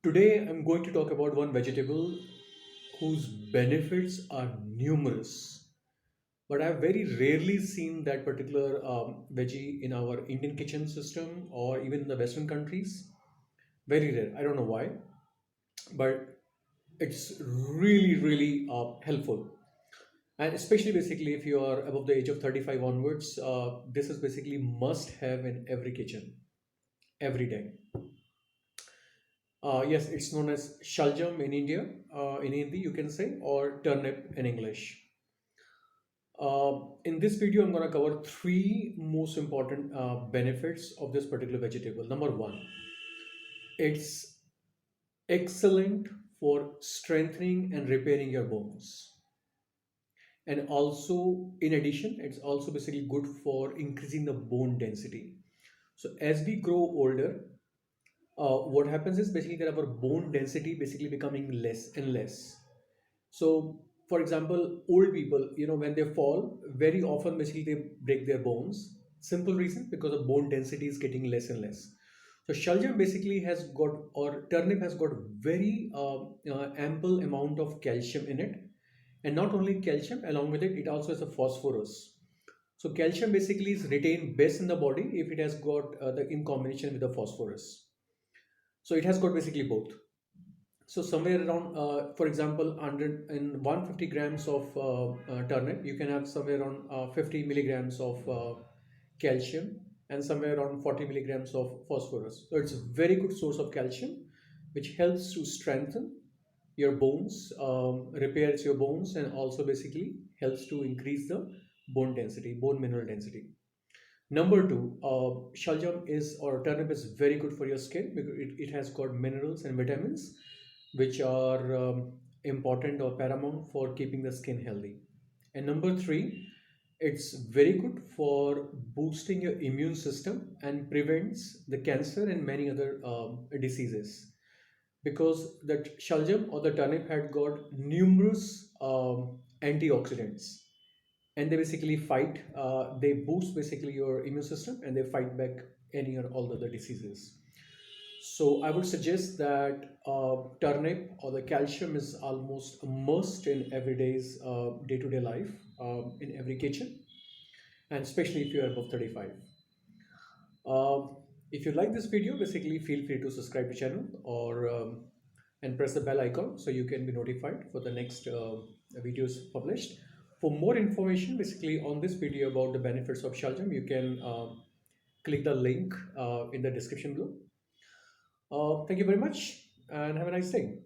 Today, I'm going to talk about one vegetable whose benefits are numerous, but I've very rarely seen that particular veggie in our Indian kitchen system or even in the Western countries. Very rare. I don't know why, but it's really helpful. And especially basically if you are above the age of 35 onwards, this is basically must have in every kitchen every day. Yes, it's known as Shalgam in India, in Hindi you can say, or turnip in English. In this video, I'm going to cover three most important benefits of this particular vegetable. Number one, it's excellent for strengthening and repairing your bones. And also, in addition, it's also basically good for increasing the bone density. So as we grow older, what happens is basically that our bone density basically becoming less and less. So, for example, old people, when they fall, very often basically they break their bones. Simple reason because the bone density is getting less and less. So, shaljam basically has got, or turnip has got very ample amount of calcium in it. And not only calcium, along with it, it also has a phosphorus. So, calcium basically is retained best in the body if it has got the in combination with the phosphorus. So, it has got basically both. So somewhere around, for example, 100 in 150 grams of turnip, you can have somewhere around 50 milligrams of calcium and somewhere around 40 milligrams of phosphorus. So it's a very good source of calcium, which helps to strengthen your bones, repairs your bones, and also basically helps to increase the bone density, bone mineral density. Number two, shaljam is or turnip is very good for your skin because it has got minerals and vitamins which are important or paramount for keeping the skin healthy. And number three, it's very good for boosting your immune system and prevents the cancer and many other diseases because that shaljam or the turnip had got numerous antioxidants and they basically fight they boost basically your immune system and they fight back any or all the other diseases. So I would suggest that turnip or the calcium is almost a must in everyday's day-to-day life, in every kitchen, and especially if you are above 35. Um, if you like this video, basically feel free to subscribe to channel or and press the bell icon so you can be notified for the next videos published. For more information, basically on this video about the benefits of Shaljam, you can click the link in the description below. Thank you very much and have a nice day.